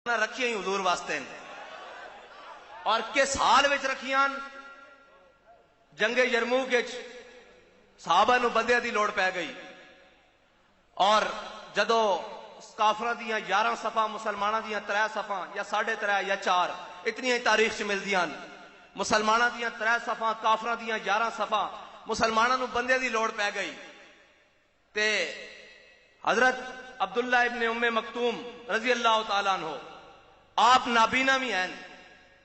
رکھیاں ہی حضور واسطے اور کس حال وچ رکھیاں جنگ یرموک وچ صحابہ نو بندے دی لوڑ پی گئی اور جدو کافراں دیاں 11 صفاں مسلماناں دیاں 3 صفاں یا 3.5 یا 4 اتنی تاریخ چ ملدیاں مسلماناں دیاں 3 صفاں کافراں دیاں 11 صفاں مسلماناں نو بندے دی لوڑ پی گئی تے حضرت عبداللہ ابن ام مکتوم رضی اللہ تعالیٰ عنہ آپ نابینا بھی ہیں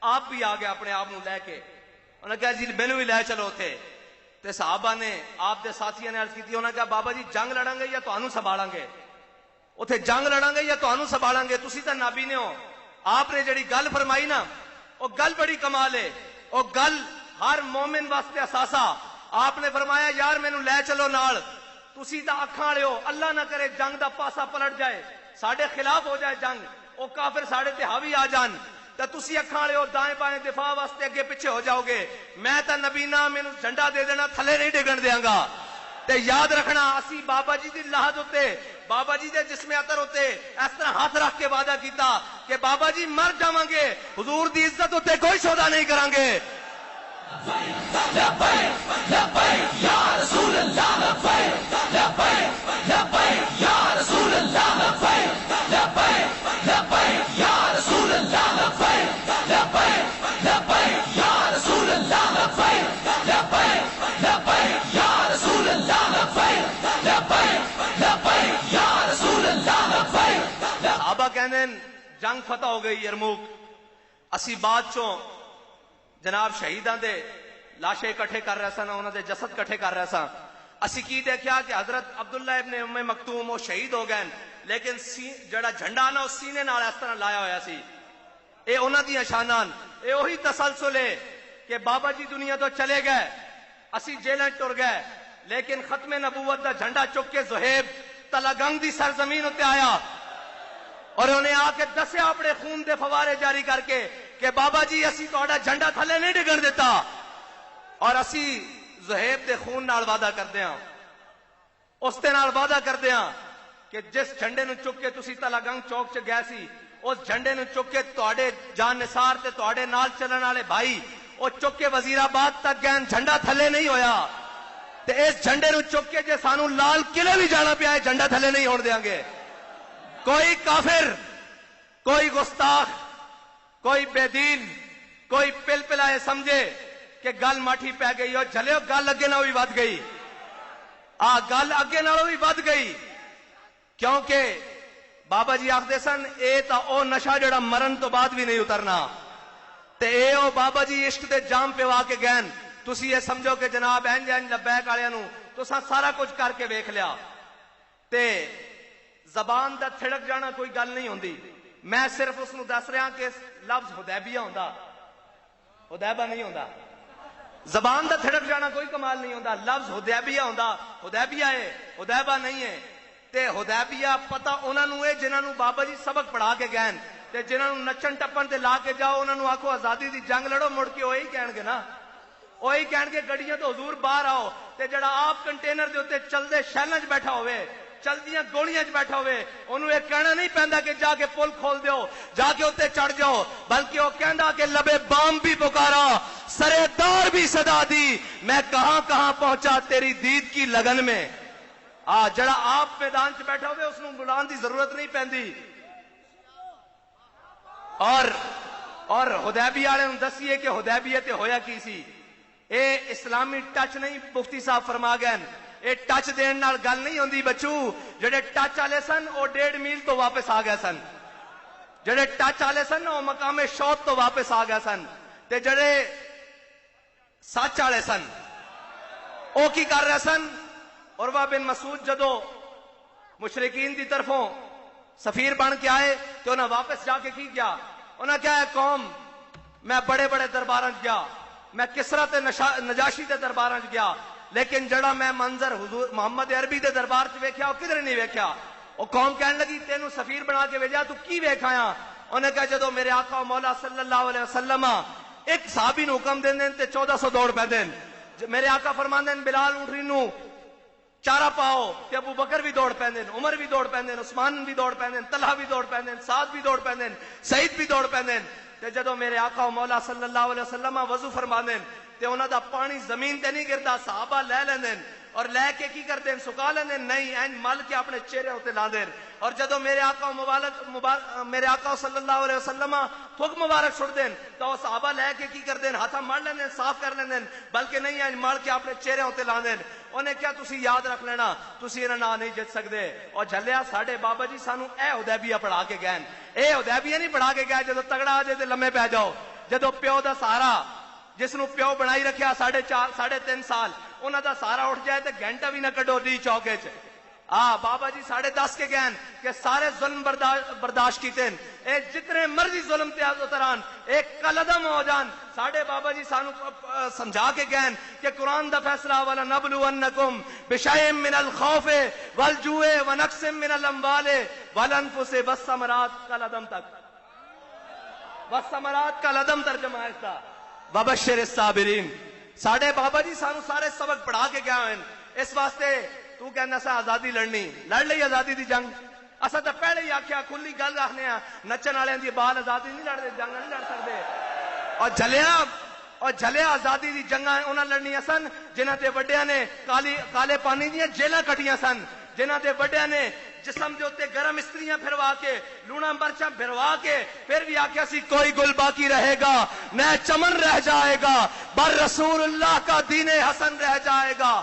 آپ بھی آ گئے اپنے آپ لے کے انہوں نے کہا جی مینوں بھی لے چلو تھے تے صحابہ نے آپ دے ساتھیاں نے عرض کی انہوں نے کہا بابا جی جنگ لڑیں گے یا تانوں سنبھالاں گے اتھے جنگ لڑیں گے یا تانوں سنبھالاں گے تسی تے نابینے ہو آپ نے جڑی گل فرمائی نا وہ گل بڑی کمال ہے وہ گل ہر مومن واسطے اساسا آپ نے فرمایا یار مینوں لے چلو نال تسی تا اکھاں والے ہو اللہ نہ کرے جنگ دا پاسا پلٹ جائے ساڈے خلاف ہو جائے جنگ او کافر ساڈے تے حاوی آ جان تے تسی اکھاں والے ہو دائیں بائیں دفاع واسطے اگے پیچھے ہو جاؤ گے میں تا نبینا مینوں جھنڈا دے دینا تھلے نہیں ڈگن دیاں گا تے یاد رکھنا اسی بابا جی دی لحد ہوتے بابا جی دے جسم اطر ہوتے اس طرح ہاتھ رکھ کے وعدہ کیتا کہ بابا جی مر جاواں گے حضور دی عزت ہوتے کوئی سودا نہیں کران گے صحابہ کہنے جنگ فتح ہو گئی یرموک اسی بعد چوں جناب شہیداں دے لاشیں اکٹھے کر رہے سن انہاں دے جسد اکٹھے کر رہے سن اسی کی دیکھیا کہ حضرت عبداللہ ابن ام مکتوم وہ شہید ہو گئے لیکن جڑا جھنڈا نا اس سینے نال اس طرح لایا ہویا سی اے انہاں دی شاناں اے وہی تسلسل ہے کہ بابا جی دنیا تو چلے گئے اسی جیلاں ٹر گئے لیکن ختم نبوت دا جھنڈا چک کے زہیب تلگنگ دی سرزمین تے آیا اور انہیں آ کے دسیا اپنے خون دے فوارے جاری کر کے کہ بابا جی اسی تہاڈا جھنڈا تھلے نہیں ڈگن دیتا اور اسی زہیب دے خون نال وعدہ کردے ہاں اس دے نال وعدہ کردے ہاں کہ جس جھنڈے نو چک کے تسی تلگنگ چوک چ گئے سی اس جھنڈے نو چک کے تہاڈے جان نثار تے تہاڈے نال چلن والے بھائی او چک کے وزیر آباد تک گئے جھنڈا تھلے نہیں ہویا تے اس جھنڈے نو چک کے جے سانو لال قلعے بھی جانا پیا ہے جھنڈا تھلے نہیں ہون دیاں گے کوئی کافر کوئی گستاخ کوئی بے دین کوئی پل پلائے سمجھے کہ گل ماٹھی پہ گئی اور جھلے گل اگے نہ بھی ود گئی گل اگے نہ بھی ود گئی کیونکہ بابا جی آخدے سن اے تا او نشہ جڑا مرن تو بعد بھی نہیں اترنا تے اے او بابا جی عشق دے جام پوا کے گئن تسی یہ سمجھو کہ جناب انج انج لبیک والےاں نو تساں سارا کچھ کر کے ویکھ لیا تے زبان دا تھڑک جانا کوئی گل نہیں ہوندی میں صرف اس نو دس رہا کہ لفظ حدیبیہ ہوندا حدیبہ نہیں ہوندا زبان دا تھڑک جانا کوئی کمال نہیں ہوندا لفظ حدیبیہ ہوندا حدیبیہ ہے حدیبہ نہیں ہے تے حدیبیہ پتہ انہاں نو ہے جنہاں نو بابا جی سبق پڑھا کے گئے تے جنہاں نو نچن ٹپن تے لا کے جاؤ انہاں نو آکھو آزادی دی جنگ لڑو مڑ کے وہی کہن گے نا وہی کہن گے گڈیاں تو حضور باہر آؤ تے جڑا آپ کنٹینر دے اوتے چلدے شہلاں وچ بیٹھا ہوئے چلدیاں گولیاں چ بیٹھا ہوئے انہوں یہ کہنا نہیں پہندا کہ جا کے پل کھول دیو جا کے اتنے چڑھ جاؤ بلکہ وہ کہندا کہ لبے بام بھی پکارا سرے دار بھی صدا دی میں کہاں کہاں پہنچا تیری دید کی لگن میں جڑا آپ میدان چ بیٹھا ہوئے اس نوں بلان دی ضرورت نہیں پیندی اور حدیبیہ والے نوں دسیے کہ حدیبیہ تے ہویا کی سی اے اسلامی ٹچ نہیں مفتی صاحب فرما گئے اے ٹچ دین نال گل نہیں ہوندی بچو جڑے ٹچ والے سن او 1.5 میل تو واپس آ گئے سن جڑے ٹچ والے سن او مقام شوط تو واپس آ گئے سن تے جڑے سچ والے سن او کی کر رہے سن عروہ بن مسعود جدو مشرکین دی طرفوں سفیر بن کے آئے تو انہاں واپس جا کے کی کیا انہاں کیا ہے قوم میں بڑے بڑے درباراں گیا میں کسرا تے نجاشی دے درباراں گیا لیکن جڑا میں منظر حضور محمد عربی دے دربار چ ویکھیا او کدھر نہیں ویکھیا او قوم کہن لگی تینوں سفیر بنا کے بھیجا تو کی ویکھایا انہیں کہا جدو میرے آقا و مولا صلی اللہ علیہ وسلم ایک صحابی نو حکم دین تے 1400 دوڑ پہ دین میرے آقا فرماندے بلال اونٹنی نو چارہ پاؤ تے ابو بکر بھی دوڑ پیندے، عمر بھی دوڑ پیندے، عثمان بھی دوڑ پیندے، طلحہ بھی دوڑ پیندے، سعد بھی دوڑ پیندے، سعید بھی دوڑ پیندے. تے جدو میرے آقا و مولا صلی اللہ علیہ وسلم وضو فرماندے تے انہاں دا پانی زمین تے نہیں گردا، صحابہ لے لیندے اور لے کے کی کردے سکا لیندے، نہیں این مل کے اپنے چہرے ہوتے لاندے. اور جدو میرے آقا میرے آقا صلی اللہ علیہ وسلم تھوک مبارک چھڑ دین تو صحابہ لے کے کی کردے ہاتھا مل لیندے، صاف کر لیندے، بلکہ نہیں این مل کے اپنے چہرے ہوتے لاندے. انہیں کیا تسی یاد رکھ لینا تسی انہاں نہ نہیں جت سکدے. اور جھلیا ساڈے بابا جی سانو اے حدیبیہ پڑھا کے گئے، اے حدیبیہ نہیں پڑھا کے گئے جدو تگڑا آ جائے تے لمے پہ جاؤ. جدو پیو دا سہارا جس نو پیو بنائی رکھیا 3.5 سال انہاں دا سہارا اٹھ جائے تے گھنٹہ بھی نہ کڈو ڈی چوکے چ. بابا جی 10.5 کے گئن کہ سارے ظلم برداشت کیتے ہیں، اے جتنے مرضی ظلم تے اتران ایک قلدم ہو جان. ساڈے بابا جی سانو سمجھا کے گئن کہ قرآن دا فیصلہ ولا نبلونکم بشیء من الخوف والجوع ونقص من الاموال والانفس والثمرات قلدم تک، والثمرات قلدم ترجمہ ہے اس دا، وبشر الصابرین. ساڈے بابا جی سانو سارے سبق پڑھا کے گئے ہیں. اس واسطے تو کہنا سا آزادی لڑنی لڑ لئی آزادی دی جنگ. اسا تو پہلے ہی آخیا کھلی گل رکھنے نچن والے دی بال آزادی نہیں لڑتے، جنگ نہیں لڑ سکتے. اور جھلیا آزادی دی جنگاں انہاں لڑنیاں سن جنہاں تے وڈیاں نے کالے پانی دیاں جیلاں کٹیاں سن، جنہاں تے وڈیاں نے جسم دے اوتے گرم استریاں پھروا کے لونا مرچاں پھروا کے پھر بھی آخیا سی کوئی گل باقی رہے گا نہ چمن رہ جائے گا، بر رسول اللہ کا دین حسن رہ جائے گا.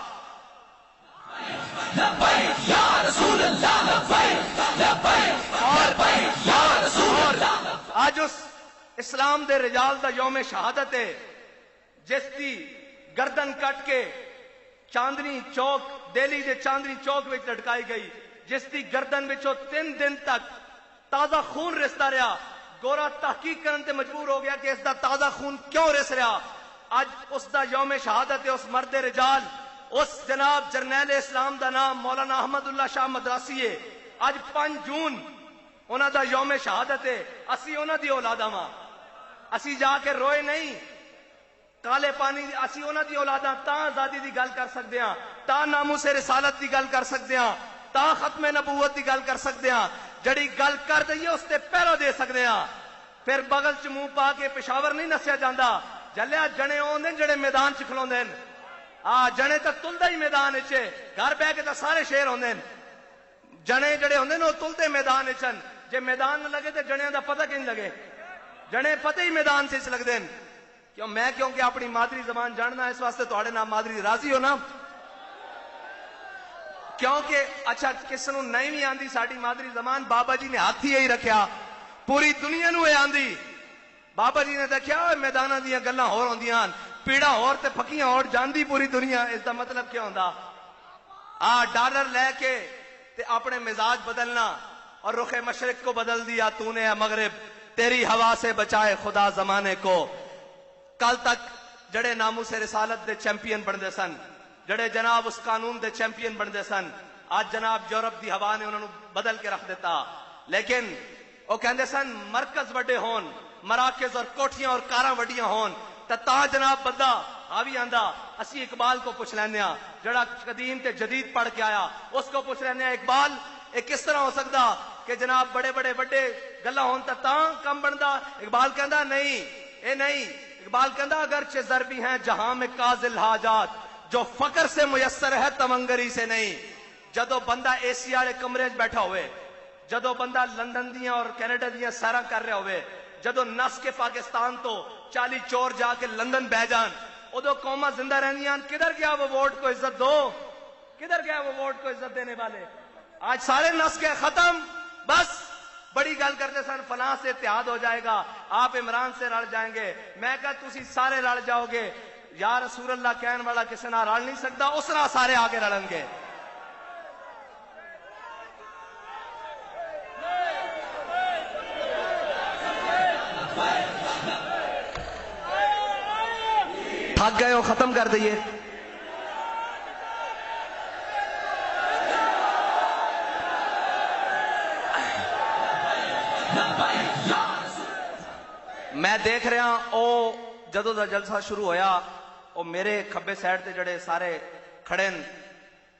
آج اس اسلام دے رجال دا یوم شہادت ہے جس دی گردن کٹ کے چاندنی چوک دہلی دے چاندنی چوک وچ لٹکائی گئی، جس دی گردن وچوں 3 دن تک تازہ خون رستا رہا. گورا تحقیق کرنے تے مجبور ہو گیا کہ اس دا تازہ خون کیوں رس رہا. اج اس دا یوم شہادت ہے. اس مرد رجال اس جناب جرنیل اسلام دا نام مولانا احمد اللہ شاہ مدراسی ہے. اج 5 جون انہاں دا یوم شہادت ہے. اسی انہاں دی اولاداں واں، اسی جا کے روئے نہیں کالے پانی، اسی انہاں دی اولاداں تاں آزادی دی گل کر سکدے ہاں، تاں ناموس رسالت دی گل کر سکدے ہاں، تاں ختم نبوت دی گل کر سکدے ہاں. جڑی گل کر دئیے اس تے پہرا دے سکدے ہاں. پھر بغل چ منہ پا کے پشاور نہیں نسیا جاندا. جلیا جنے اوندے جڑے میدان چ کھلوندے نے، جنے تو تلدا ہی میدان وچ، گھر بہ کے تو سارے شیر ہوندے نے. جنے جڑے ہوندے نے وہ تلدے میدان وچ، جے میدان نہ لگے تے جنیاں دا پتہ کہیں لگے. جنے پتہ ہی میدان سے لگدے نے. کیونکہ اپنی مادری زبان جاننا اس واسطے تواڈے نام مادری راضی ہو نا. کیونکہ اچھا کس نو نہیں بھی آندی ساڈی مادری زبان، بابا جی نے ہاتھ ہی رکھیا پوری دنیا نو آندی. بابا جی نے دیکھا میداناں دیاں گلاں ہور ہوندیاں، پیڑا ہور تے پھکیاں ہور جاندی پوری دنیا. اس دا مطلب کیا ہوندا؟ ڈالر لے کے تے اپنے مزاج بدلنا اور رخ مشرق کو بدل دیا تو نے مغرب، تیری ہوا سے بچائے خدا زمانے کو. کل تک جڑے ناموس رسالت دے چیمپئن بندے سن، جڑے جناب اس قانون دے چیمپئن بندے سن، آج جناب یورپ دی ہوا نے انہوں نے بدل کے رکھ دیتا. لیکن وہ کہندے سن مرکز وڈے ہون، مراکز اور کوٹھیاں اور کاراں وڈیاں ہون تا جناب بندہ حاوی آندا. اسی اقبال کو پوچھ لینے ہاں جڑا قدیم تے جدید پڑھ کے آیا، اس کو پوچھ لینے ہاں اقبال یہ کس طرح ہو سکتا کہ جناب بڑے گلا ہون تا کم بندا؟ اقبال کہندا نہیں، اے نہیں. اقبال کہندا اگرچہ ضربی ہیں جہاں میں کاذل حاجات، جو فقر سے میسر ہے تمنگری سے نہیں. جدو بندہ اے سی والے کمرے بیٹھا ہوئے، جدو بندہ لندن دیاں اور کینیڈا دیاں سیراں کر رہا ہوئے، جدو نس کے پاکستان تو 40 چور جا کے لندن بہ جان، ادو قوما زندہ رہنیاں. کدھر گیا وہ ووٹ کو عزت دو؟ کدھر گیا وہ ووٹ کو عزت دینے والے؟ آج سارے نس کے ختم. بس بڑی گل کرتے سن فلاں سے اتحاد ہو جائے گا، آپ عمران سے رل جائیں گے. میں کہا تسی سارے رل جاؤ گے، یا رسول اللہ کہن والا کسی نہ رل نہیں سکتا، اس طرح سارے آگے رلن گے. تھک گئے ہو؟ ختم کر دئیے. میں دیکھ رہا او جدو دا جلسہ شروع ہویا او میرے کھبے سائڈ تے جڑے سارے کھڑے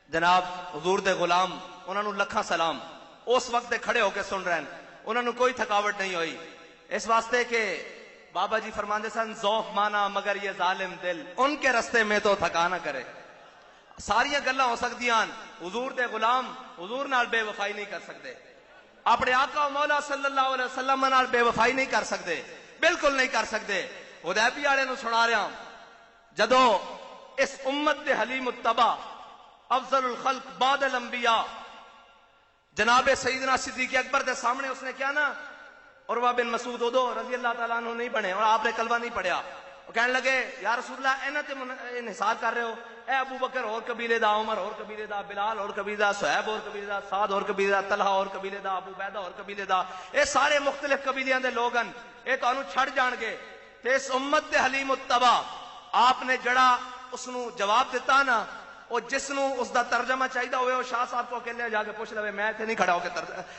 جناب حضور دے غلام انہوں نے لکھاں سلام اس وقت دے کھڑے ہو کے سن رہے ہیں, انہوں نے کوئی تھکاوٹ نہیں ہوئی, اس واسطے کہ بابا جی فرماندے سن ذوق مانا مگر یہ ظالم دل ان کے رستے میں تو تھکا نہ کرے. ساریاں گلاں ہو سکدیاں, حضور دے غلام حضور نال بے وفائی نہیں کر سکتے, اپنے آقا و مولا صلی اللہ علیہ وسلم نال بے وفائی نہیں کر سکتے, بالکل نہیں کر سکتے. حدیبیہ والے نو سنا رہا ہوں, جدو اس امت دے حلیم التبا افضل الخلق بعد الانبیاء جناب سیدنا صدیق اکبر دے سامنے اس نے کیا نا, عروہ بن مسعود ادو رضی اللہ تعالیٰ عنہ نہیں بنے اور آپ نے کلمہ نہیں پڑھیا, وہ کہنے لگے یا رسول اللہ اینا تے انحصار کر رہے ہو, اے ابو بکر اور قبیلے دا, عمر اور قبیلے دا, بلال اور قبیلے دا, صہیب اور قبیلے دا, سعد اور قبیلے دا, طلحہ اور قبیلے دا, ابو عبیدہ اور قبیلے دا, اے سارے مختلف قبیلیاں دے لوگ ہیں, اے تانوں چھڑ جان گے. تے اس امت دے حلیم التبا آپ نے جڑا اس نو جواب دیتا نا, وہ جس نو اس دا ترجمہ چاہیے ہوئے وہ شاہ صاحب کو اکیلے جا کے پوچھ لے, میں تے نہیں کھڑا ہو کے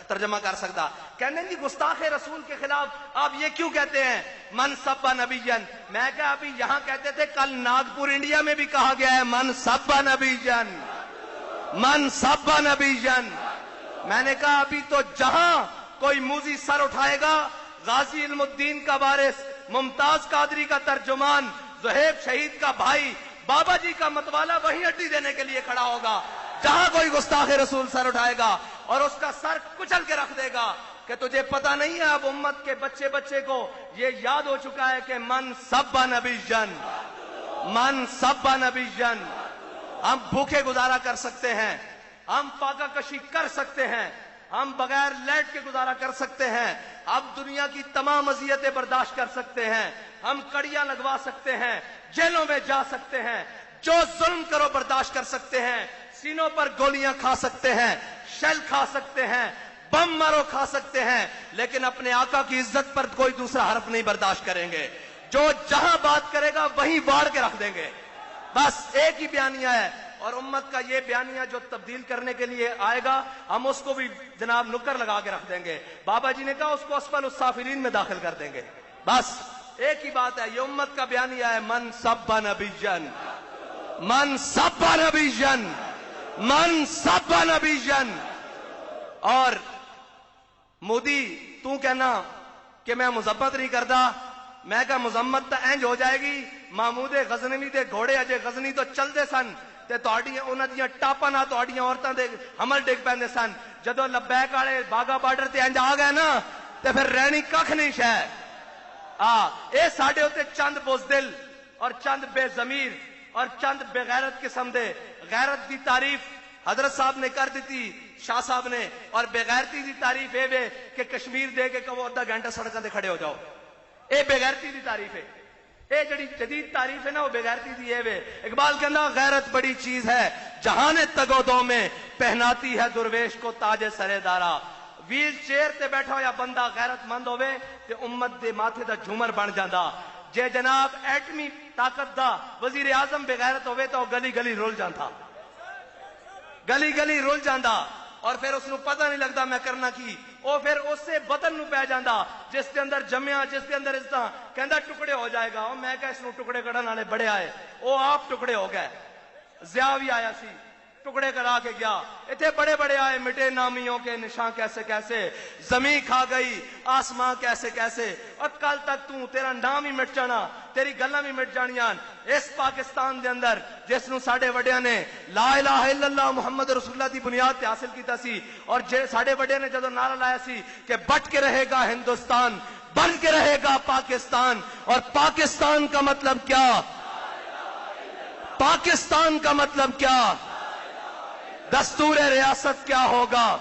ترجمہ کر سکتا. کہنے جی گستاخ رسول کے خلاف آپ یہ کیوں کہتے ہیں من سبا نبیًا؟ میں کہا ابھی یہاں کہتے تھے, کل ناگپور انڈیا میں بھی کہا گیا ہے من سبا نبیًا, من سبا نبیًا. میں نے کہا ابھی تو جہاں کوئی موذی سر اٹھائے گا, غازی علم الدین کا وارث, ممتاز قادری کا ترجمان, زہیب شہید کا بھائی, بابا جی کا متوالا وہی ہڈی دینے کے لیے کھڑا ہوگا. جہاں کوئی گستاخ رسول سر اٹھائے گا اور اس کا سر کچل کے رکھ دے گا کہ تجھے پتہ نہیں ہے, اب امت کے بچے بچے کو یہ یاد ہو چکا ہے کہ من سبا نبیًا, من سبا نبیًا. ہم بھوکے گزارا کر سکتے ہیں, ہم پاکا کشی کر سکتے ہیں, ہم بغیر لیٹ کے گزارا کر سکتے ہیں, اب دنیا کی تمام اذیتیں برداشت کر سکتے ہیں, ہم کڑیاں لگوا سکتے ہیں, جیلوں میں جا سکتے ہیں, جو ظلم کرو برداشت کر سکتے ہیں, سینوں پر گولیاں کھا سکتے ہیں, شیل کھا سکتے ہیں, بم مارو کھا سکتے ہیں, لیکن اپنے آقا کی عزت پر کوئی دوسرا حرف نہیں برداشت کریں گے. جو جہاں بات کرے گا وہیں واڑ کے رکھ دیں گے. بس ایک ہی بیانیہ ہے, اور امت کا یہ بیانیہ جو تبدیل کرنے کے لیے آئے گا ہم اس کو بھی جناب نکر لگا کے رکھ دیں گے. بابا جی نے کہا اس کو اسفل السافلین میں داخل کر دیں گے. بس ایک ہی بات ہے, یہ امت کا بیانیہ ہے من سبا نبیًا, من سبا نبیًا, من سبا نبیًا. اور مودی تو کہنا کہ میں مذمت نہیں کرتا, میں کہا مذمت تو انج ہو جائے گی, محمود غزنوی دے گھوڑے اجے غزنی تو چلتے سن تے تہاڈیاں انہاں دیاں ٹاپاں نال تہاڈیاں عورتاں دے حمل ڈگ پیندے سن. جدوں لبیک والے باغا بارڈر تے انج آ گئے نا تے پھر رہنی ککھ نہیں شے. اے ساڈے اوتے چند بزدل اور چند بے ضمیر اور چند بے غیرت قسم دے غیرت دی تعریف حضرت صاحب نے کر دیتی, شاہ صاحب نے, اور بے غیرتی دی تعریف اے وے کہ کشمیر دے کے کہو آدھا گھنٹہ سڑکاں تے کھڑے ہو جاؤ. اے بے غیرتی دی تعریف ہے. اے جڑی جدید تعریف ہے نا وہ بے غیرتی دی اے وے. اقبال کہندا غیرت بڑی چیز ہے جہاں نے تگو دو میں پہناتی ہے درویش کو تاج سرے دارا. ویل چیئر تے بیٹھا ہویا بندہ غیرت مند ہوئے تے امت دے ماتھے دا جھومر بن جاندا. جے جناب ایٹمی طاقت دا وزیر اعظم بے غیرت ہوئے تو گلی گلی رول جاندا, گلی گلی رول جاندا, اور پھر اس نو پتہ نہیں لگتا میں کرنا کی. وہ پھر اس سے بدن نو پہ جاندا جس کے اندر جمیا, جس کے اندر عزتاں, کہندا ٹکڑے ہو جائے گا. میں کہا اس نو ٹکڑے کڈن والے بڑے آئے, وہ آپ ٹکڑے ہو گئے. ضیاء بھی آیا سی ٹکڑے کرا کے گیا. اتنے بڑے بڑے آئے, مٹے نامیوں کے نشان کیسے کیسے, زمین کھا گئی آسمان کیسے کیسے, اور کل تک تو تیرا نام ہی مٹ جانا, تیری گلاں بھی مٹ جانیاں. اس پاکستان دے اندر جس نو ساڈے وڈیاں نے لا الہ الا اللہ محمد رسول اللہ دی بنیاد تے حاصل کیتا سی, اور ساڈے وڈیاں نے جدوں نعرہ لایا سی کہ بٹ کے رہے گا ہندوستان, بن کے رہے گا پاکستان. اور پاکستان کا مطلب کیا, پاکستان کا مطلب کیا, دستور ریاست کیا ہوگا.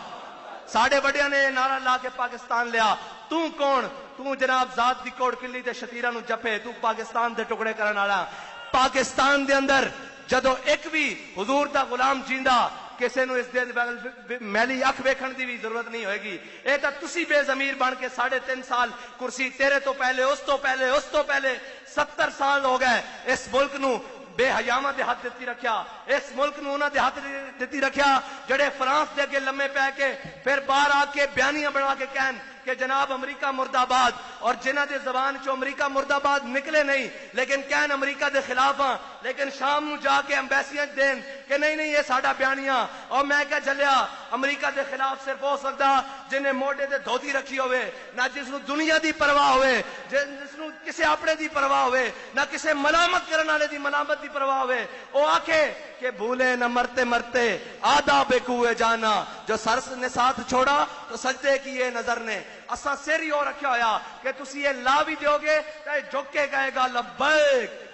ساڑھے بڑیاں نے نعرہ لا کے پاکستان لیا. تو کون, تو جناب ذات دی کوڑ کلی تے شتیرہ نو جپے, تو پاکستان دے ٹکڑے کرن والا. پاکستان دے اندر جدو ایک بھی حضور دا غلام جیندا کسے نو اس دے میلی اکھ ویکھن دی بھی ضرورت نہیں ہوئے گی. اے تا تسی بے ضمیر بن کے 3.5 سال کرسی, تیرے تو پہلے اس تو پہلے اس تو پہلے 70 سال ہو گئے اس ملک نو بے حیامہ دے ہاتھ دیتی رکھیا. اس ملک نو انہاں دے ہاتھ دیتی رکھیا جڑے فرانس دے کے لمے پہ کے پھر باہر آ کے بیانیاں بنا کے کہن کہ جناب امریکہ مرد آباد اور جنہ دے زبان چو امریکہ مرد آباد نکلے نہیں لیکن کہن امریکہ دے خلاف ہاں لیکن شام نو جا کے ایمبیسیاں دین کہ نہیں یہ ساڈا بیانیاں اور میں کہا چلیا امریکہ دے خلاف صرف ہو سکتا جنہیں موڈے دے دھوتی رکھی ہوئے نہ جس نو دنیا دی پرواہ ہوئے جس نو کسے اپنے دی پرواہ ہوئے نہ کسے ملامت کرنے والے دی ملامت دی پرواہ ہوئے او آکھے کہ بھولے نہ مرتے مرتے آدھا بے کوئے جانا جو سر نے ساتھ چھوڑا تو سجدے کی یہ نظر نے اسا سر ہی ہو رکھا ہویا کہ تسی یہ لا بھی دیو گے تو جھک کے کہے گا لبیک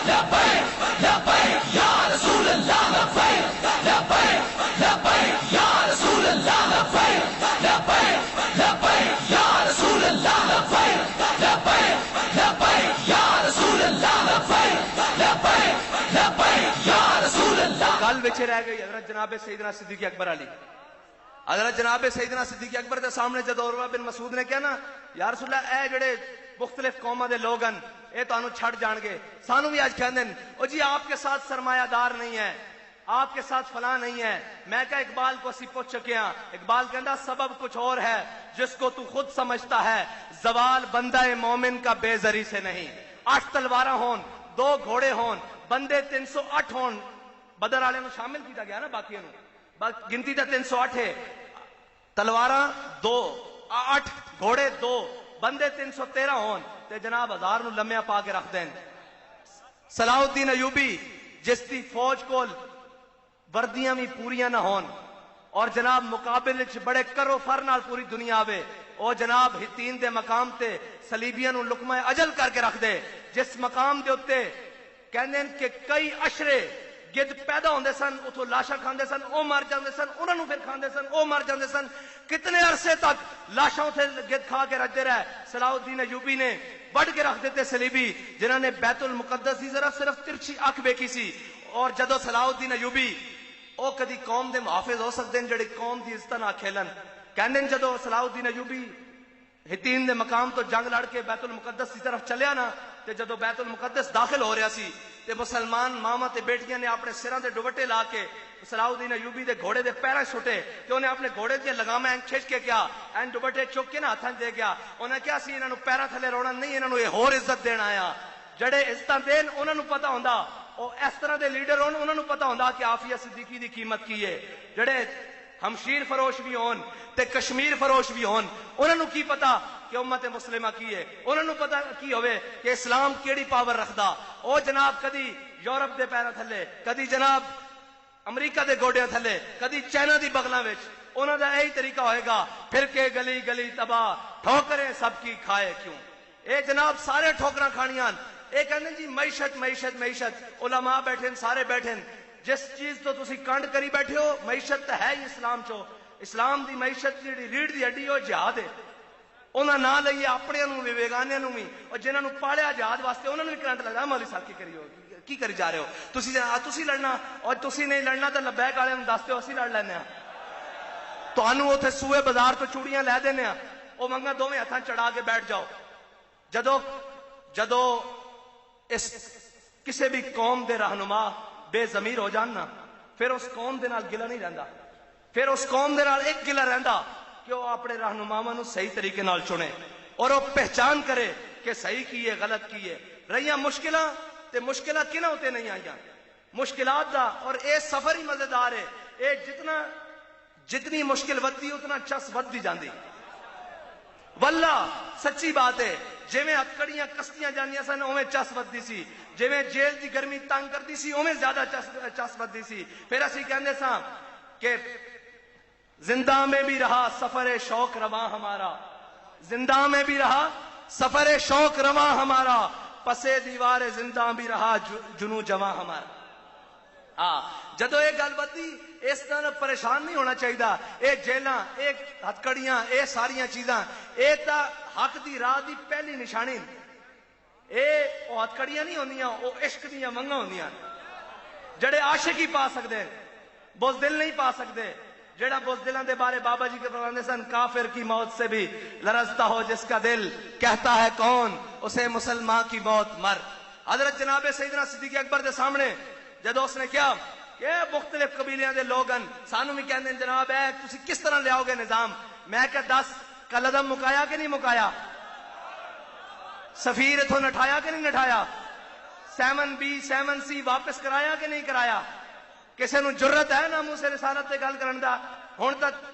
لبیک لبیک یا رسول اللہ لبیک لبیک لبیک یا رسول اللہ لبیک لبیک لبیک یا رسول اللہ لبیک لبیک لبیک یا رسول اللہ لبیک لبیک لبیک یا رسول اللہ. گل وچ رہ گئی حضرت جناب سیدنا صدیق اکبر علی. حضرت جناب سیدنا صدیق اکبر کے سامنے جب عروہ بن مسعود نے کہا نا یا رسول اللہ اے جڑے مختلف قوموں دے لوگ ہیں اے تانوں چھڑ جان گے سانو بھی آج کہندے ہیں او جی آپ کے ساتھ سرمایہ دار نہیں ہے آپ کے ساتھ فلاں نہیں ہے. میں کہا اقبال کو اسی پوچھ چکے ہیں اقبال کہندا سبب کچھ اور ہے جس کو تو خود سمجھتا ہے زوال بندہ مومن کا بے زری سے نہیں. 8 تلواراں ہون 2 گھوڑے ہون بندے 308 ہون بدر والے نو شامل کیتا گیا نا باقی نو گنتی تے 308 ہے تلواراں 2 8 گھوڑے 2 بندے 313 ہون تے جناب 1000 نو لمیا پا کے رکھ دین. صلاح الدین ایوبی جس دی فوج کول وردیاں بھی پوریاں نہ ہون اور جناب مقابل وچ بڑے کرو فر نال پوری دنیا آوے او جناب ہتین دے مقام تے صلیبیاں نو لقمہ اجل کر کے رکھ دے جس مقام دے اوتے کہندے ہیں کہ کئی اشرے گد پیدا ہوندے سن اتھوں لاشاں کھاندے سن او مر جاندے سن انہاں نو پھر کھاندے سن او مر جاندے سن کتنے عرصے تک لاشاں اتھے گد کھا کے رکھتے رہے. صلاح الدین ایوبی نے بڑھ کے رکھ دیتے صلیبی جنہاں نے بیت المقدس دی صرف ترچھی اکھ ویکھی سی اور جدو صلاح الدین ایوبی او کدی قوم دے محافظ ہو سکتے ہیں جڑے قوم دی عزت نہ کھیلن. کہندے ہیں جدو صلاح الدین ایوبی ہتین دے مقام تو جنگ لڑ کے بیت المقدس کی طرف چلیا نا تے جدو بیت المقدس داخل ہو رہا سی تے مسلمان ماما تے بیٹیاں نے اپنے سراں دے دوپٹے لا کے صلاح الدین ایوبی دے گھوڑے دے پیراں سٹے تے انہیں اپنے گھوڑے دے لگاماں کھچ کے کیا این دوپٹے چک کے نا ہتھاں دے گیا انہیں کیا سی انہاں نو پیراں تھلے رونا نہیں انہاں نو یہ ہور عزت دینا آیا. جڑے عزتاں دین انہاں نو پتہ ہوندا او اس طرح دے لیڈر ہون انہاں نو پتہ ہوندا کہ عافیہ صدیقی دی قیمت کی ہے. جڑے ہمشیر فروش بھی ہون تے کشمیر فروش بھی ہون انہاں نو کی پتہ کہ امت مسلمہ کی ہے انہاں نو پتہ کی ہوئے کہ اسلام کیڑی پاور رکھدا. او جناب کدی یورپ دے پیراں تھلے کدی جناب امریکہ دے گوڈیاں تھلے کدی چائنا دی بغلاں وچ انہاں دا یہی طریقہ ہوئے گا پھر کے گلی گلی تباہ ٹھوکریں سب کی کھائے کیوں. اے جناب سارے ٹھوکراں کھانیاں اے کہندے جی معیشت معیشت معیشت علماء بیٹھے سارے بیٹھے جس چیز تو تسی کانڈ کری بیٹھے ہو معیشت ہے ہی اسلام چو. اسلام دی معیشت جڑی ریڑھ دی ہڈی ہو جہاد ہے انہاں نہ لئیے اپنے نو بھی بیگانے نو بھی اور جنہاں نو پالیا جہاد واسطے انہاں نو بھی کرنٹ لگدا مولوی صاحب کی کری ہو کی کری جا رہے ہو تسی لڑنا اور تسی نہیں لڑنا تو لبیک والے نوں دس دیو اسی لڑ لینے ہاں تانوں اوتھے سوئے بازار تو چوڑیاں لے دینے ہاں او منگا دوویں ہتھاں چڑھا کے بیٹھ جاؤ. جدو اس کسی بھی قوم دے رہنما بے ضمیر ہو جاننا پھر اس قوم دے نال گلا نہیں رہندا پھر اس قوم دے نال ایک گلا رہندا کہ وہ اپنے رہنماواں نو صحیح طریقے نال چنے اور وہ پہچان کرے کہ صحیح کی ہے غلط کی ہے. رہیاں مشکلاں تے مشکلات کنہاں ہوتے نہیں آئیاں مشکلات دا اور اے سفر ہی مزیدار ہے. اے جتنی مشکل ودی اتنا چس ودی جاندی واللہ سچی بات ہے. جویں ہتکڑیاں کستیاں جانیاں سن اوویں چس ودی سی جویں جیل دی گرمی تنگ کرتی سی اوویں زیادہ چس ودی سی. پھر اسی کہندے ساں کہ زندہ میں بھی رہا سفر شوق رواں ہمارا زندہ میں بھی رہا سفر شوق رواں ہمارا پسے دیوار زندہ بھی رہا جنو جواں ہمارا. جدو یہ گل بدی اس طرح پریشان نہیں ہونا چاہیے. اے جیلاں اے ہتکڑیاں اے ساریاں چیزاں اے تا حق دی راہ دی پہلی نشانی. اے او ہتکڑیاں نہیں ہوندیاں او عشق دیاں منگاں ہوندیاں جڑے عاشق ہی پا سکدے بزدل نہیں پا سکدے. جڑا بزدلاں دے بارے بابا جی کے فرماندے سن کافر کی موت سے بھی لرزتا ہو جس کا دل کہتا ہے کون اسے مسلمان کی موت مر. حضرت جناب سیدنا صدیق اکبر دے سامنے جدو اس نے کیا کہ مختلف قبیلیاں دے لوگ ہیں سانو بھی کہندے جناب ہے تسی کس طرح لیاؤ گے نظام. میں کہ دس کلدم مکایا کہ نہیں مکایا؟ سفیر اتھوں نٹھایا کہ نہیں نٹھایا؟ 7B 7C واپس کرایا کہ نہیں کرایا؟ کسے نو جرت ہے ناموس رسالت تے گل کرن دا؟ ہن تک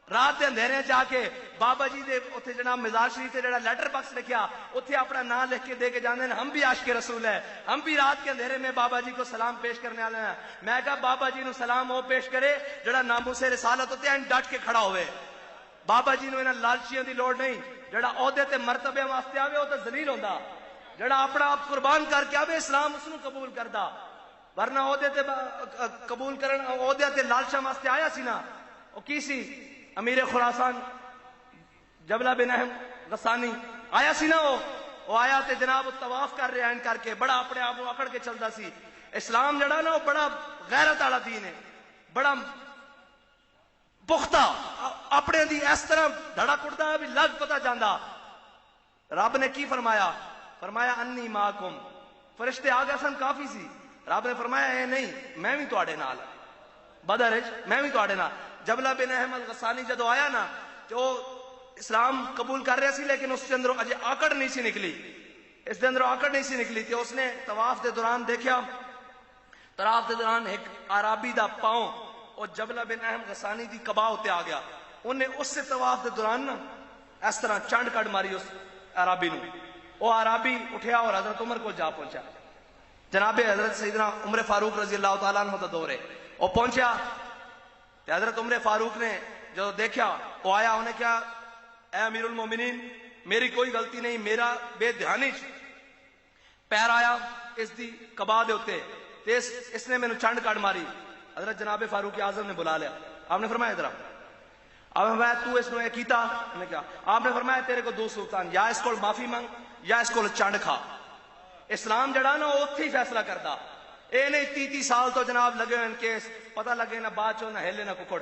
رات دے اندھیرے جا کے بابا جی دے اتھے جناب مزار شریف تے جڑا لیٹر باکس لکھیا اتھے اپنا نام لکھ کے دے کے جاندے ہیں ہم بھی عاشق رسول ہے، ہم بھی رات کے اندھیرے میں بابا جی کو سلام پیش کرنے والے ہیں۔ میں کہا بابا جی نو سلام وہ پیش کرے جڑا ناموس رسالت ہوتے ہیں ڈٹ کے کھڑا ہوئے۔ بابا جی نو انہاں لالچیاں دی لوڑ نہیں، جڑا عہدے تے مرتبے واسطے آوے وہ تے ذلیل ہوندا، جڑا اپنا آپ قربان کر کے آوے اسلام اس نو قبول کردا، ورنہ عہدے تے قبول کرن عہدے تے لالچاں واسطے آیا سی نا، او کی سی امیر خراسان جبلہ بن احم غسانی آیا سی نا، وہ آیا تے جناب طواف کر رہے ہیں کر کے بڑا اپنے آپ کو اکڑ کے چلتا سی۔ اسلام جڑا نا وہ بڑا غیرت والا دین ہے، بڑا پختہ، اپنے دی اس طرح دھڑا کڑدا بھی لگ پتا جاندا۔ رب نے کی فرمایا؟ فرمایا انی معکم، فرشتے آ گئے سن کافی سی، رب نے فرمایا اے نہیں میں بھی تواڈے نال، بدر وچ میں بھی تواڈے نال۔ جبلہ بن احم الغسانی جدو آیا نا جو اسلام قبول کر رہے سی لیکن اس کے اندر اجے آکڑ نہیں سی نکلی، اس کے اندر آکڑ نہیں سی نکلی تے اس نے طواف دے دوران دیکھیا، طواف دے دوران ایک عرابی دا پاؤں اور جبلہ بن احم غسانی دی قبا ہوتے آ گیا، انہیں اس سے طواف دے دوران نا اس طرح چانڈ کٹ ماری اس عرابی نو، وہ عرابی اٹھیا اور حضرت عمر کو جا پہنچا، جناب حضرت سیدنا عمر فاروق رضی اللہ تعالیٰ عنہ دا دور ہے، وہ پہنچیا تے حضرت عمر فاروق نے جو دیکھا وہ آیا، انہیں کیا اے امیر المومنین میری کوئی غلطی نہیں، میرا بے دھیانی پیر آیا اس دی قبا دے ہوتے تے اس نے میں نے چانڈ کاٹ ماری۔ حضرت جناب فاروق اعظم نے بلا لیا، آپ نے فرمایا ادھر آپ نے فرمایا تو اس نے کیتا، نے کیا آپ نے فرمایا تیرے کو دو سلطان، یا اس کو معافی مانگ یا اس کو چانڈ کھا۔ اسلام جڑا نا وہ اتھے ہی فیصلہ کرتا، اے نہیں 30 سال تو جناب لگے ہوئے کیس، پتہ لگے نہ بات چو نہ ہلے نہ ککڑ،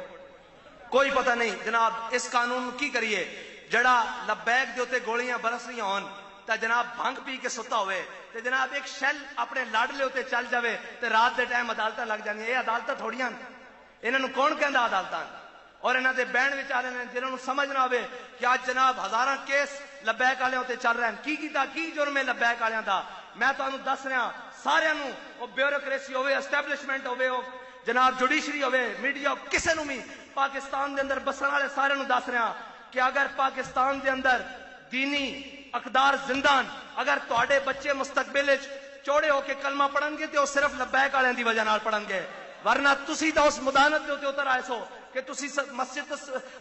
کوئی پتہ نہیں جناب اس قانون کی کریے جڑا لبیک دے ہوتے گولیاں برس رہی ہون تا جناب بھنگ پی کے ستا ہوئے تے جناب ایک شیل اپنے لاڈلے ہوتے چل جاوے تے رات دے ٹائم عدالتاں لگ جاندیاں، یہ عدالتاں تھوڑیاں انہاں نوں کون کہندا عدالتاں، اور انہاں دے بہن وچ آلے نے جنہاں نوں سمجھ نہ آوے کہ آج جناب ہزاراں کیس لبیک والے ہوتے چل رہے ہیں، کی کیتا کی جرم ہے لبیک والےاں دا، میں تانوں دس رہا سارے نوں، وہ بیوروکریسی ہوئے، اسٹیبلشمنٹ ہوئے، جناب جوڈیشری ہوئے، میڈیا کسے نوں بھی پاکستان دے اندر بسن والے سارے نوں دس رہا کہ اگر پاکستان دے اندر دینی اقدار زندان، اگر تواڈے بچے مستقبل وچ چوڑے ہو کے کلمہ پڑھن گے تے وہ صرف لبیک والےاں دی وجہ نال پڑھن گے، ورنہ تسی تو اس مدانت دے اوتے اتر آئے سو کہ تسی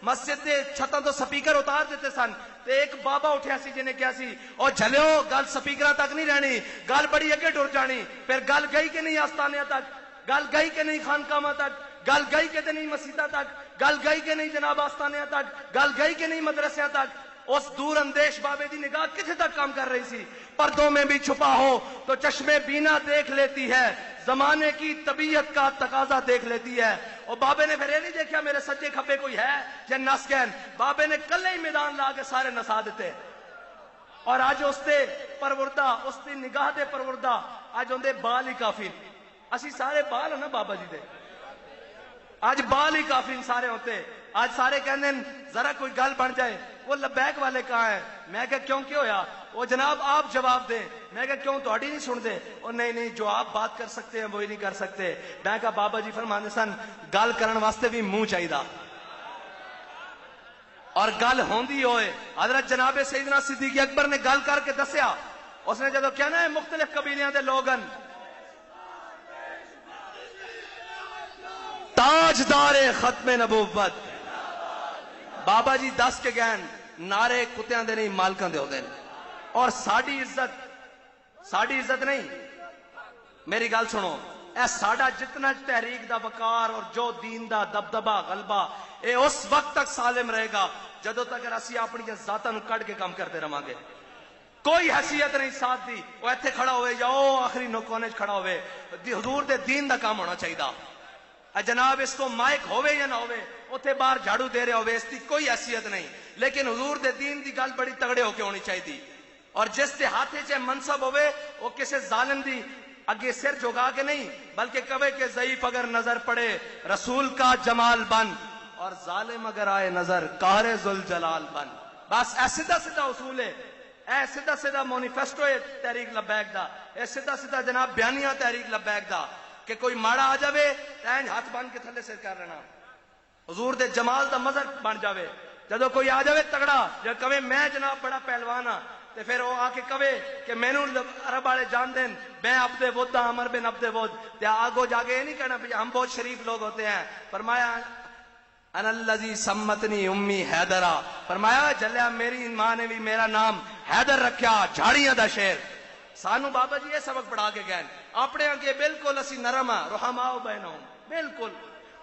مسجد دے چھتاں تو سپیکر اتار دیتے سن تے ایک بابا اٹھیا سی جنہیں کیا سی او جھلیو گل سپیکراں تک نہیں رہنی، گل بڑی اگے ٹر جانی، پھر گل گئی کہ نہیں آستانیاں تک، گل گئی کہ نہیں خانقاہاں تک، گل گئی کہ نہیں مسجداں تک، گل گئی کہ نہیں جناب آستانیاں تک، گل گئی کہ نہیں مدرسیاں تک، اس دور اندیش بابے دی نگاہ کتنے تک کام کر رہی سی، پردوں میں بھی چھپا ہو تو چشمے بینا دیکھ لیتی ہے، زمانے کی طبیعت کا تقاضا دیکھ لیتی ہے۔ اور بابے نے پھر یہ نہیں دیکھا میرے سجے کھبے کوئی ہے یا نس گئے، بابے نے کلے ہی میدان لا کے سارے نسا دیتے، اور آج اس تے پروردہ، اس دی نگاہ دے پروردہ آج اندے بال ہی کافی، اسی سارے بال ہیں نا بابا جی دے، آج بال ہی کافی سارے ہوتے، آج سارے کہندے ہیں ذرا کوئی گل بن جائے، وہ لبیک والے کہاں ہیں، میں کہا کیوں کیا ہویا، وہ جناب آپ جواب دیں، میں کہا کیوں تہاڈی نہیں سن دے، اور نہیں جو آپ بات کر سکتے ہیں وہی نہیں کر سکتے، میں کہا بابا جی فرماندے سن گل کرن واسطے بھی منہ چاہیے اور گل ہوندی ہوئے۔ حضرت جناب سیدنا صدیق اکبر نے گل کر کے دسیا، اس نے جدو کہنا ہے مختلف قبیلیاں دے لوگن تاجدار ختم نبوت، بابا جی دس کے گئے نعرے کتیاں دے نہیں مالکاں دے ہوندے، اور ساڈی عزت نہیں، میری گل سنو، اے ساڈا جتنا تحریک دا وقار اور جو دین دا دبدبا غلبہ اے اس وقت تک سالم رہے گا جدو تک اسی اپنی ذاتاں نوں کڈ کے کام کرتے رہاں گے، کوئی حیثیت نہیں ساتھ دی، وہ ایتھے کھڑا ہوئے یا او آخری کونے کھڑا ہوئے، حضور دے دین دا کام ہونا چاہیے، جناب اس کو مائک ہوئے یا نہ ہوئے، اتنے باہر جھاڑو دے رہے ہوئے، اس کی کوئی حیثیت نہیں، لیکن حضور دے دین دی گل بڑی تگڑے ہو کے ہونی چاہیے، اور جس دے ہاتھے چے منصب ہوئے وہ کسے ظالم دی اگے سر جھکا کے نہیں، بلکہ کبے کے ضعیف اگر نظر پڑے رسول کا جمال بن، اور ظالم اگر آئے نظر قہر ذوالجلال بن. بس اے سیدھا سیدھا اصول ہے, اے سیدھا سیدھا مونیفیسٹو ہے تحریک لبیک دا, اے سیدھا سیدھا جناب بیانیہ تحریک لبیک دا کہ کوئی ماڑا آ جاوے تینج ہاتھ بن کے تھلے سے کر لینا, حضور دے جمال دا مظہر بن جاوے. جدو کوئی آ جاوے تگڑا جو کہے میں جناب بڑا پہلوان ہاں, تے پھر وہ آ کے کہے کہ مینوں عرب والے جان دین میں عبد ود ہاں, عمر بن عبد ود, تے آگو جا کے یہ نہیں کہنا ہم بہت شریف لوگ ہوتے ہیں. فرمایا انا الذی سمتنی امی حیدرہ, فرمایا جلیا میری ماں نے بھی میرا نام حیدر رکھیا, جھاڑیاں دا شیر. سانو بابا جی یہ سبق پڑھا کے گئے اپنے آگے بالکل اسی نرم ہاں, رحماء بینہم, بالکل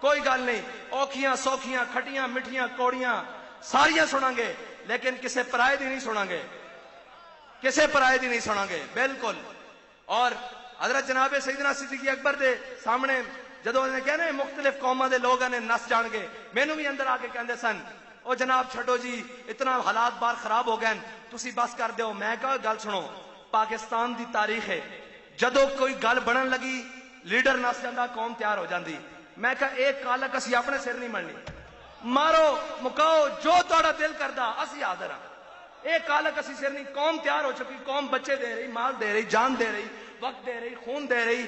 کوئی گل نہیں, اوکھیاں سوکھیاں کھٹیاں مٹھیاں کوڑیاں ساریاں سناں گے, لیکن کسے پرائے دی نہیں سناں گے, کسے پرائے دی نہیں سناں گے بالکل. اور حضرت جناب سیدنا صدیق اکبر دے سامنے جدو انہیں کہنے مختلف قوموں دے لوگ نے نس جان گے, مینوں بھی اندر آ کے کہندے سن او جناب چھڈو جی اتنا حالات بار خراب ہو گئے تسی بس کر دیو. میں کہا گل سنو, پاکستان دی تاریخ ہے جدو کوئی گل بنن لگی لیڈر نس جاندا قوم تیار ہو جاندی. میں کہا ایک کالک اسی اپنے سر نہیں مرنی, مارو مکاؤ جو تہاڈا دل کردا اسی حاضر ہاں. ایک کالک اسی سر نہیں, قوم تیار ہو چکی, قوم بچے دے رہی, مال دے رہی, جان دے رہی, وقت دے رہی, خون دے رہی,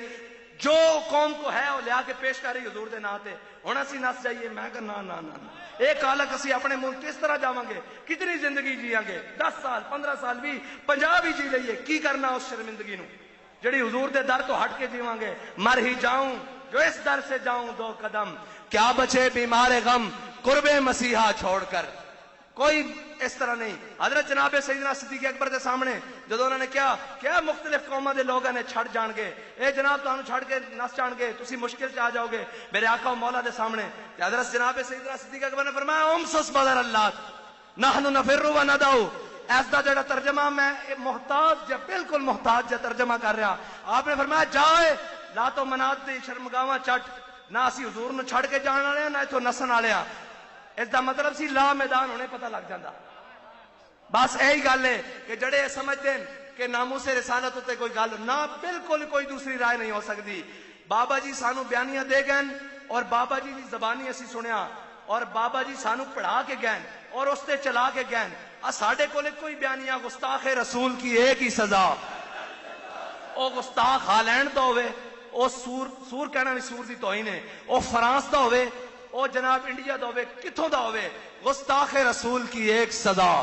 جو قوم کو ہے وہ لیا کے پیش کر رہی حضور دے نا تے. ہن اسی نس جائیے, میں کہا نا نا نا, ایک کالک اسی اپنے ملک کس طرح جاواں گے, کتنی زندگی جیاں گے, 10 سال 15 سال بھی 50 بھی جی لئیے, کی کرنا اس شرمندگی نو جڑی حضور دے در تو ہٹ کے جیواں گے. مر ہی جاؤں جو اس در سے جاؤں 2 قدم, کیا بچے بیمار غم قرب مسیحا چھوڑ کر. کوئی اس طرح نہیں. حضرت جناب سیدنا صدیق اکبر دے سامنے جدو انہوں نے کیا مختلف قوموں دے لوگوں نے چھڑ جان گے, اے جناب تانوں چھڑ کے نس جان گے, تسی مشکل چ آ جاؤ گے میرے آقا و مولا دے سامنے. حضرت جناب سیدنا صدیق اکبر نے فرمایا امسس بدر اللہ نحن نفر و ندعو. اس دا جڑا ترجمہ میں محتاج جا بالکل محتاج جا ترجمہ کر رہا. آپ نے فرمایا جائے لات و منات دی شرمگاواں چٹ, نہ اسی حضور نو چھڑ کے جان والے نہ اتوں نسن والے. اس دا مطلب سی لا میدان ہونے پتہ لگ جاندہ. بس یہی گل ہے کہ جڑے سمجھتے ہیں کہ ناموس رسالت ہوتے کوئی گل نہ, بالکل کوئی دوسری رائے نہیں ہو سکتی. بابا جی سانو بیانیاں دے گئے اور بابا جی دی زبانی اسی سنیا اور بابا جی سانو پڑھا کے گئے اور اس تے چلا کے گئے. ساڈے کول کوئی بیانیاں گستاخ رسول کی ایک ہی سزا, او گستاخ ہالینڈ دا ہوئے, او سور کہنا بھی سور دی توہین ہے, او فرانس دا ہوئے, او جناب انڈیا دا ہوئے, کتھوں دا ہوئے, گستاخ رسول کی ایک سزا,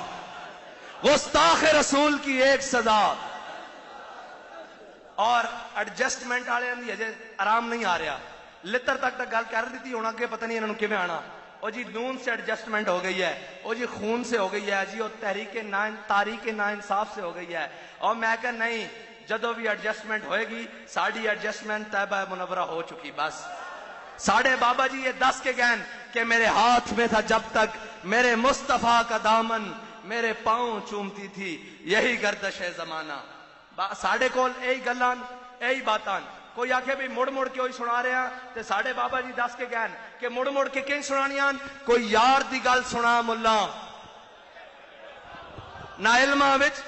گستاخ رسول کی ایک سزا. اور ایڈجسٹمنٹ والے ہجے آرام نہیں آ رہا. لتر تک گل کر دی تھی, ہوں اگے پتہ نہیں انہوں کیویں آنا. او جی نون سے ایڈجسٹمنٹ ہو گئی ہے, او جی خون سے ہو گئی ہے, جی او تاریخ نا انصاف سے ہو گئی ہے. اور میں کہ نہیں, جدو بھی ایڈجسٹمنٹ ہوئے گی ساڑی ایڈجسٹمنٹ طیبہ منورہ ہو چکی. بس ساڑھے بابا جی یہ 10 کے گین کہ میرے ہاتھ میں تھا جب تک میرے مصطفیٰ کا دامن, میرے پاؤں چومتی تھی یہی گردش ہے زمانہ. ساڑھے کول یہی گلان یہی باتان. کوئی آکھے بھی مڑ مڑ کے ہوئی سنا رہے ہیں, تے ساڑھے بابا جی 10 کے گین کہ مڑ مڑ کے کہیں سنانیاں. کوئی یار دی گل سنا ملا نا علمہ وچ,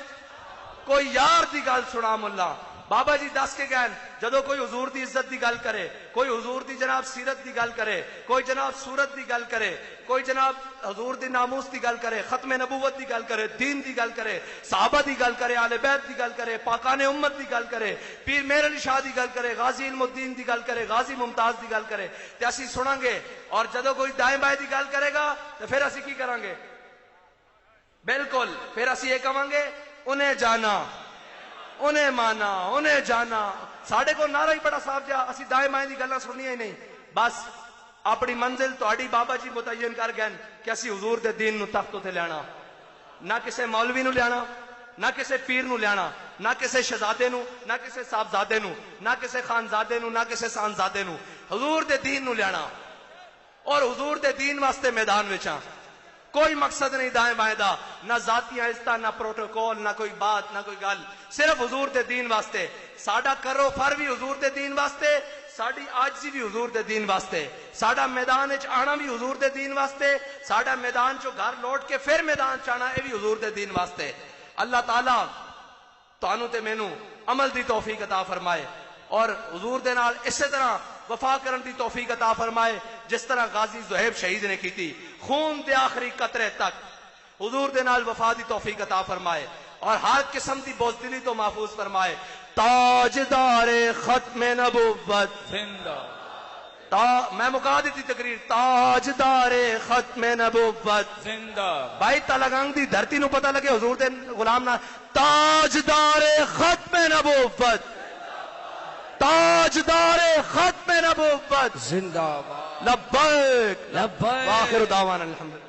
کوئی یار دی گل سنا ملا. بابا جی 10 کے گئے جدو کوئی حضور دی عزت دی گل کرے, کوئی حضور دی جناب سیرت دی گل کرے, کوئی جناب صورت دی گل کرے, کوئی جناب حضور دی ناموس دی گل کرے, ختم نبوت دی گل کرے, دین دی گل کرے, صحابہ دی گل کرے, اہل بیت دی گل کرے, پاکان امت دی گل کرے, پیر مہر علی شاہ دی گل کرے, غازی علم الدین دی گل کرے, غازی ممتاز دی گل کرے, تے اسی سناں گے. اور جدو کوئی دائیں بائیں دی گل کرے گا تو پھر اسی کی کریں گے, بالکل پھر اسی یہ کہیں گے انہیں جانا انہیں مانا انہیں جانا. ساڑھے کو نعرہ ہی بڑا صاف جا, اسی دائیں بائیں دی گلاں سننی ہی نہیں. بس اپنی منزل تہاڈی بابا جی متعین کر گئے کہ اسی حضور دے دین نو تخت تے لینا, نہ کسے مولوی نو لینا, نہ کسے پیر نو لینا, نہ کسے شہزادے نو, نہ کسے صاحبزادے نو, نہ کسے خانزادے نو, نہ کسے سانزادے نو, حضور دے دین نو لینا. اور حضور دے دین واسطے میدان وچاں کوئی مقصد نہیں دائیں بائیں دا, نہ ذاتی عزتہ, نہ پروٹوکول, نہ کوئی بات, نہ کوئی گل, صرف حضور دے دین واسطے. ساڈا کرو فر بھی حضور دے دین واسطے, ساڈی عاجزی بھی حضور دے دین واسطے, ساڈا میدان وچ آنا بھی حضور دے دین واسطے, ساڈا میدان چو گھر لوٹ کے پھر میدان چانا اے بھی حضور دے دین واسطے. اللہ تعالیٰ تانوں تے مینوں عمل دی توفیق عطا فرمائے اور حضور دے نال اسی طرح وفا کرن دی توفیق عطا فرمائے جس طرح غازی زہیب شہید نے کی تھی، خون دے آخری قطرے تک حضور دے نال وفا دی توفیق عطا فرمائے اور ہر قسم دی بزدلی تو محفوظ فرمائے۔ تاجدار ختم نبوت زندہ میں مکا دیتی تقریر، تاجدار ختم نبوت زندہ بھائی تلگنگ دی دھرتی نو پتہ لگے حضور دے غلام نہ تاجدار ختم نبوت، تاجدار ختم نبوت زندہ لبیک لبیک وآخر دعوانا الحمدللہ۔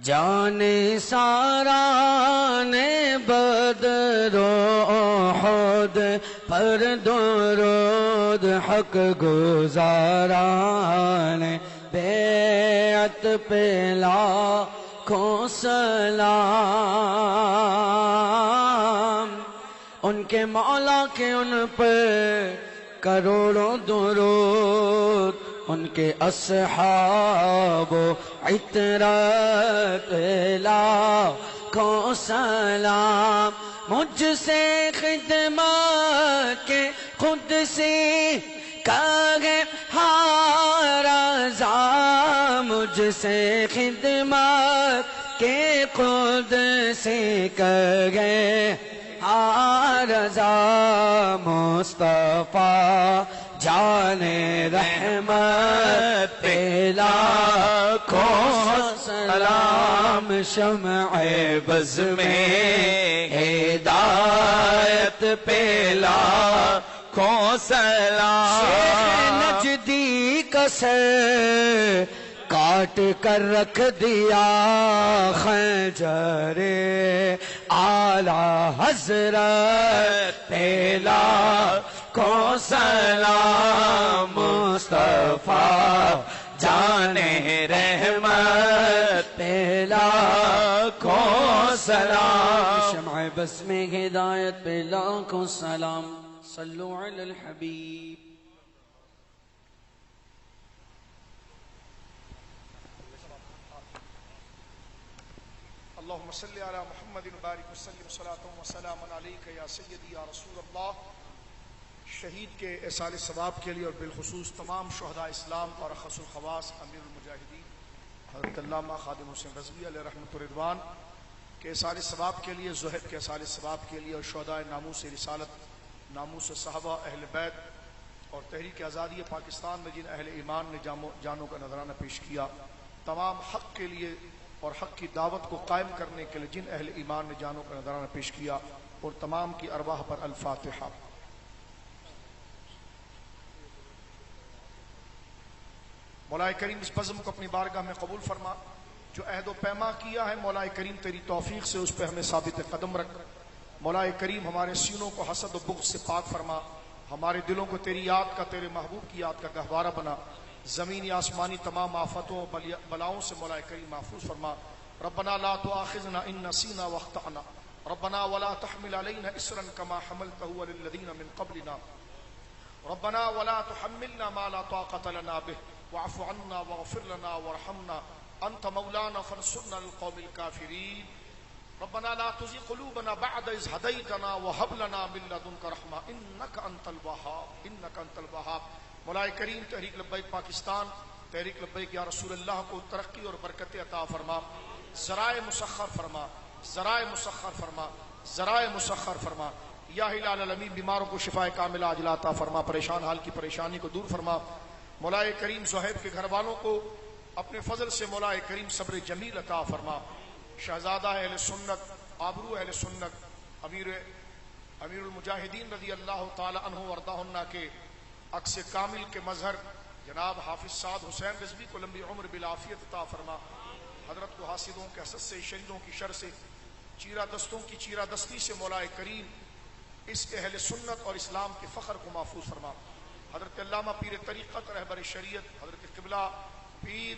جان سارا نے بدر و احد پر درود حق گزارا نے بیعت پہ لاکھوں سلام، ان کے مولا کے ان پہ کروڑوں درود، ان کے اصحاب و عطرت لاکھوں سلام، مجھ سے خدمت کے خود سے کہے ہر رضا، مجھ سے خدمت کے خود سے کہے ہر رضا، مصطفیٰ جان رحمت پہ لاکھوں سلام، شمع بز میں ہدایت پہ لاکھوں سلام، شیخ نجدی کا سر کاٹ کر رکھ دیا خنجر اعلیٰ حضرت پہ لاکھوں سلام، مصطفیٰ جان رحمت پہ لاکھوں سلام، شمع بس میں ہدایت پہ لاکھوں سلام، صلو علی الحبیب۔ اللهم صل على محمد وبارك وسلم صلاة وسلام عليك يا سيدي يا رسول اللہ۔ شہید کے احصال ثواب کے لیے اور بالخصوص تمام شہداء اسلام اور اخص الخواص امیر المجاہدین حضرت علامہ خادم حسین رضوی علیہ رحمۃ الرضوان کے احصال ثواب کے لیے، زہد کے احصال ثواب کے لیے اور شہداء ناموس رسالت، ناموس صحابہ، اہل بیت اور تحریک آزادی پاکستان میں جن اہل ایمان نے جانوں کا نذرانہ پیش کیا، تمام حق کے لیے اور حق کی دعوت کو قائم کرنے کے لیے جن اہل ایمان نے جانوں کا نذرانہ پیش کیا، اور تمام کی ارواح پر الفاتحہ۔ مولا کریم اس بزم کو اپنی بارگاہ میں قبول فرما، جو عہد و پیما کیا ہے مولا کریم تیری توفیق سے اس پہ ہمیں ثابت قدم رکھ۔ مولا کریم ہمارے سینوں کو حسد و بغض سے پاک فرما، ہمارے دلوں کو تیری یاد کا، تیرے محبوب کی یاد کا گہوارہ بنا، زمینی آسمانی تمام آفتوں بلاؤں سے مولا کریم محفوظ فرما۔ ربنا لا تؤاخذنا ان نسینا واخطأنا، ربنا ولا تحمل علينا اسرا كما حملته على الذين من قبلنا، ربنا ولا تحملنا ما لا طاقة لنا به، واعف عنا واغفر لنا وارحمنا، انت مولانا فانصرنا على القوم الكافرين، ربنا لا تزغ قلوبنا بعد إذ هديتنا وهب لنا من لدنك رحمة انك انت الوهاب انك انت الوهاب۔ مولا کریم تحریک لبیک پاکستان، تحریک لبیک یا رسول اللہ کو ترقی اور برکت عطا فرما، ذرائع مسخر فرما، ذرائع مسخر فرما، ذرائع مسخر فرما۔ یا الہ العالمین بیماروں کو شفاء کاملہ عاجلہ عطا فرما، پریشان حال کی پریشانی کو دور فرما۔ مولا کریم زہیب کے گھر والوں کو اپنے فضل سے مولا کریم صبر جمیل عطا فرما۔ شہزادہ اہل سنت، آبرو اہل سنت، امیر المجاہدین رضی اللہ تعالی عنہ وارضاہ عنہ کے عکس کامل کے مظہر جناب حافظ سعد حسین رضوی کو لمبی عمر بالعافیت عطا فرما، حضرت کو حاسدوں کے حسد سے، شریروں کی شر سے، چیرہ دستوں کی چیرہ دستی سے مولا کریم اس اہل سنت اور اسلام کے فخر کو محفوظ فرما۔ حضرت علامہ پیر طریقت رہبر شریعت حضرت قبلہ پیر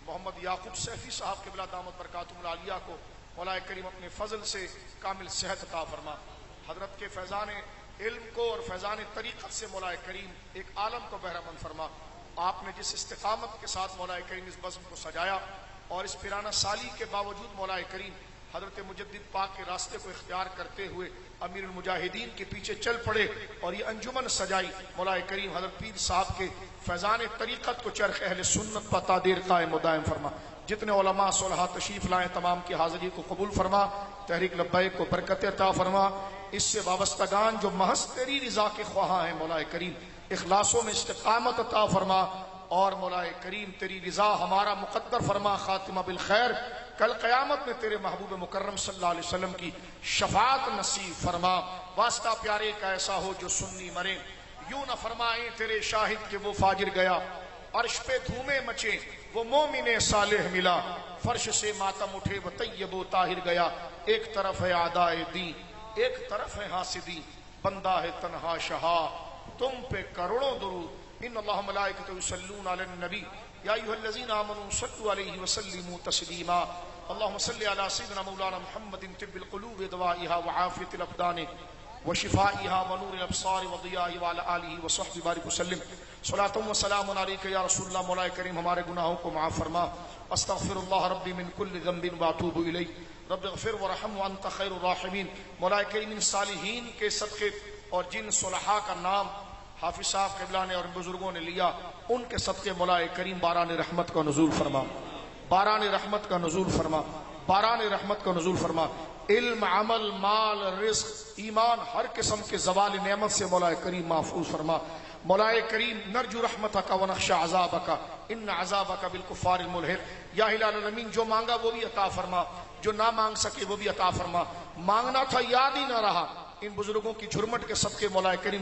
محمد یعقوب سیفی صاحب قبلہ دامت برکاتہم العالیہ کو مولا کریم اپنے فضل سے کامل صحت عطا فرما۔ حضرت کے فیضان علم کو اور فیضان طریقت سے مولا کریم ایک عالم کو بہرہ مند فرما۔ آپ نے جس استقامت کے ساتھ مولا کریم اس بزم کو سجایا اور اس پیرانہ سالی کے باوجود مولا کریم حضرت مجدد پاک کے راستے کو اختیار کرتے ہوئے امیر المجاہدین کے پیچھے چل پڑے اور یہ انجمن سجائی. مولا کریم حضرت پیر صاحب کے فیضان طریقت کو چرخ اہل سنت پر تادیر قائم و دائم فرما. جتنے علماء صلحاء تشریف لائیں تمام کی حاضری کو قبول فرما. تحریک لبیک کو برکت عطا فرما. اس سے وابستگان جو محض تیری رضا کے خواہاں ہیں مولا کریم اخلاصوں میں استقامت عطا فرما. اور مولا کریم تیری رضا ہمارا مقدر فرما. خاتمہ بالخیر. کل قیامت میں تیرے محبوب مکرم صلی اللہ علیہ وسلم کی شفاعت نصیب فرما. واسطہ پیارے کا ایسا ہو جو سنی مرے. یوں نہ فرمائیں تیرے شاہد کہ وہ فاجر گیا. عرش پہ دھومے مچے وہ مومن صالح ملا. فرش سے ماتم اٹھے وہ طیب و طاہر گیا. ایک طرف ہے اعدائے دین ایک طرف ہے حاسدی. بندہ ہے تنہا شہا تم پہ کروڑوں درود. ان اللہ ملائکۃ یصلون علی النبی یا ایھا الذین آمنوا صلوا علیہ وسلموا تسلیما. اللهم صل علی سیدنا مولانا محمد طب القلوب دوائها وعافیۃ الابدان وشفائها ونور الابصار وضیاء وعلى آلہ وصحبہ بارک وسلم. صلاۃ و سلام علیک یا رسول اللہ. مولا کریم ہمارے گناہوں کو معاف فرما. استغفر اللہ ربی من کل ذنب واتوب الیہ. رب اغفر ورحم وانت خیر الراحمین. مولا کریم ان صالحین کے صدقے اور جن صلحاء کا نام حافظ صاحب قبلہ نے اور بزرگوں نے لیا ان کے صدقے مولا کریم باران رحمت کا نزول فرما. باران رحمت کا نزول فرما. باران رحمت کا نزول فرما. علم عمل مال رزق ایمان ہر قسم کے زوال نعمت سے مولا کریم محفوظ فرما. مولا کریم نرجو رحمتک ونخشى عذابک ان عذابک بالکفار الملحق. یا الہ العالمین جو مانگا وہ بھی عطا فرما جو نہ مانگ سکے وہ بھی عطا فرما. مانگنا تھا یاد ہی نہ رہا. ان بزرگوں کی جھرمٹ کے صدقے مولا کریم